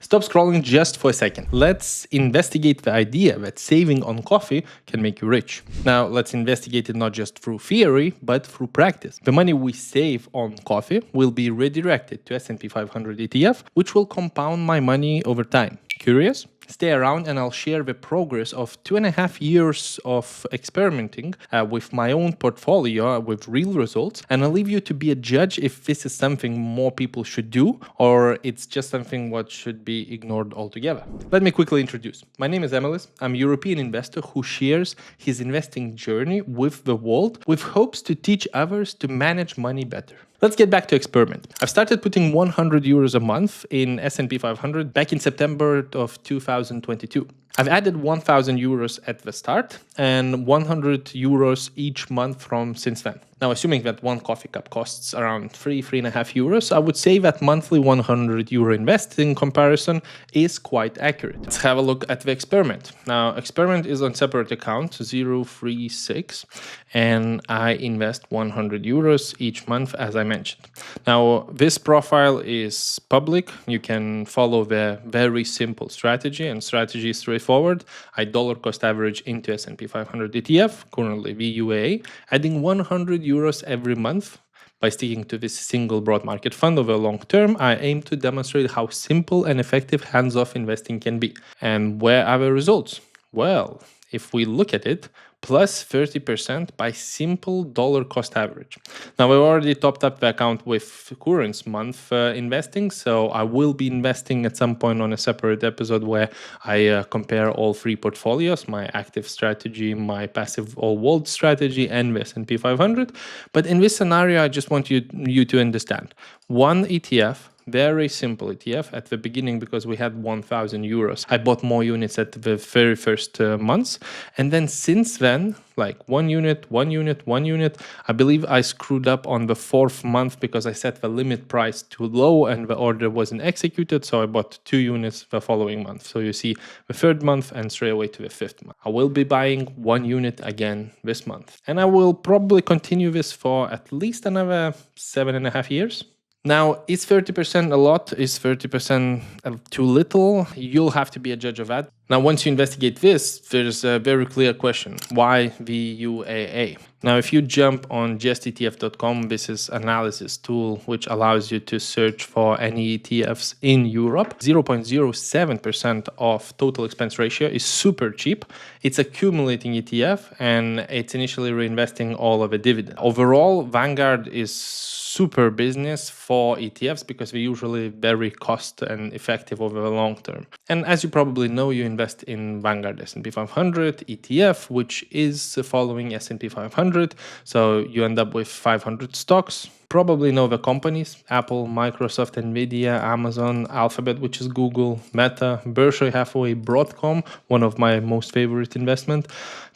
Stop scrolling just for a second. Let's investigate the idea that saving on coffee can make you rich. Now, let's investigate it not just through theory, but through practice. The money we save on coffee will be redirected to S&P 500 ETF, which will compound my money over time. Curious? Stay around and I'll share the progress of 2.5 years of experimenting with my own portfolio with real results, and I'll leave you to be a judge if this is something more people should do or it's just something what should be ignored altogether. Let me quickly introduce. My name is Emilis. I'm a European investor who shares his investing journey with the world with hopes to teach others to manage money better. Let's get back to experiment. I've started putting 100 euros a month in S&P 500 back in September of 2022. I've added 1,000 euros at the start and 100 euros each month from since then. Now, assuming that one coffee cup costs around 3.5 euros, I would say that monthly 100 euro investing comparison is quite accurate. Let's have a look at the experiment. Now, experiment is on separate account 036, and I invest 100 euros each month, as I mentioned. Now, this profile is public. You can follow the very simple strategy, and strategy is straightforward. I dollar cost average into S&P 500 ETF, currently VUAA, adding 100 euros every month. By sticking to this single broad market fund over a long term, I aim to demonstrate how simple and effective hands-off investing can be. And where are the results? Well, if we look at it, plus 30% by simple dollar cost average. Now, we've already topped up the account with current month investing, so I will be investing at some point on a separate episode where I compare all three portfolios, my active strategy, my passive all world strategy, and the S&P 500. But in this scenario, I just want you to understand. One ETF, very simple ETF at the beginning because we had 1,000 euros. I bought more units at the very first months. And then since then, like one unit, I believe I screwed up on the fourth month because I set the limit price too low and the order wasn't executed. So I bought 2 units the following month. So you see the third month and straight away to the fifth month. I will be buying 1 unit again this month. And I will probably continue this for at least another 7.5 years. Now, is 30% a lot? Is 30% too little? You'll have to be a judge of that. Now, once you investigate this, there's a very clear question. Why VUAA? Now, if you jump on justetf.com, this is an analysis tool which allows you to search for any ETFs in Europe. 0.07% of total expense ratio is super cheap. It's accumulating ETF and it's initially reinvesting all of the dividend. Overall, Vanguard is super business for ETFs because they're usually very cost and effective over the long term. And as you probably know, you invest in Vanguard S&P 500 ETF, which is following S&P 500. So you end up with 500 stocks. Probably know the companies: Apple, Microsoft, Nvidia, Amazon, Alphabet, which is Google, Meta, Berkshire Hathaway, Broadcom, one of my most favorite investment,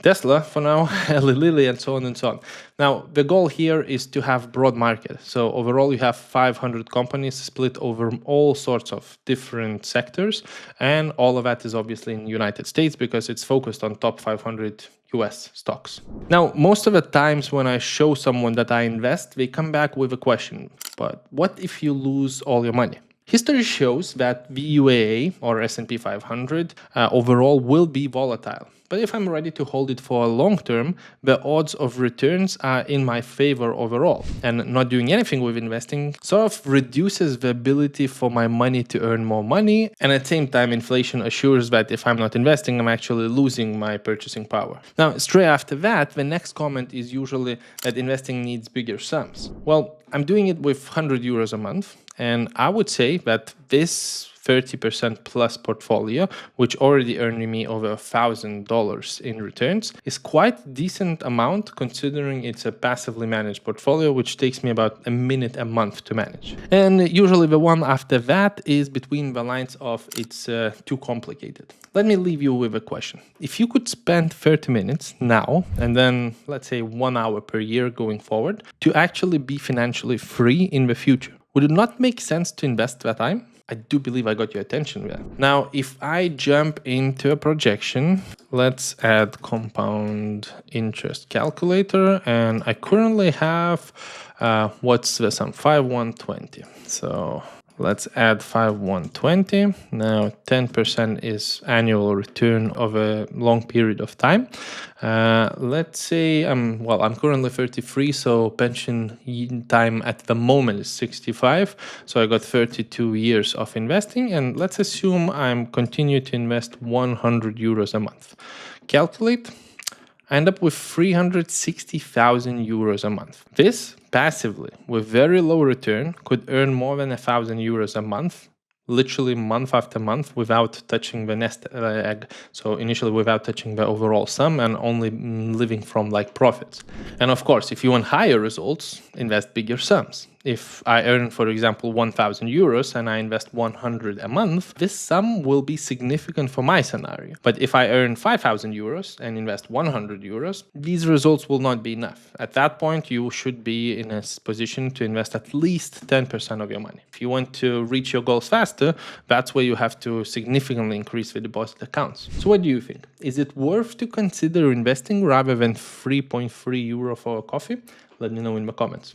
Tesla for now, Eli Lilly, and so on and so on. Now, the goal here is to have broad market. So overall, you have 500 companies split over all sorts of different sectors. And all of that is obviously in the United States because it's focused on top 500 US stocks. Now, most of the times when I show someone that I invest, they come back with a question, but what if you lose all your money? History shows that VUAA or S&P 500 overall will be volatile. But if I'm ready to hold it for a long term, the odds of returns are in my favor overall. And not doing anything with investing sort of reduces the ability for my money to earn more money. And at the same time, inflation assures that if I'm not investing, I'm actually losing my purchasing power. Now, straight after that, the next comment is usually that investing needs bigger sums. Well, I'm doing it with 100 euros a month. And I would say that this 30% plus portfolio, which already earned me over $1,000 in returns, is quite decent amount considering it's a passively managed portfolio, which takes me about a minute a month to manage. And usually the one after that is between the lines of it's too complicated. Let me leave you with a question. If you could spend 30 minutes now and then let's say 1 hour per year going forward to actually be financially free in the future, would it not make sense to invest that time? I do believe I got your attention there. Now, if I jump into a projection, let's add compound interest calculator, and I currently have, what's the sum? 5,120. So Let's add 5120. Now 10% is annual return of a long period of time. Let's say I'm currently 33, so pension time at the moment is 65. So I got 32 years of investing, and let's assume I'm continue to invest 100 euros a month. Calculate. I end up with 360,000 euros a month. This passively, with very low return, could earn more than 1,000 euros a month, literally month after month, without touching the nest egg. So initially without touching the overall sum and only living from like profits. And of course, if you want higher results, invest bigger sums. If I earn, for example, 1,000 euros and I invest 100 a month, this sum will be significant for my scenario. But if I earn 5,000 euros and invest 100 euros, these results will not be enough. At that point, you should be in a position to invest at least 10% of your money. If you want to reach your goals faster, that's where you have to significantly increase the deposit accounts. So what do you think? Is it worth to consider investing rather than 3.3 euro for a coffee? Let me know in the comments.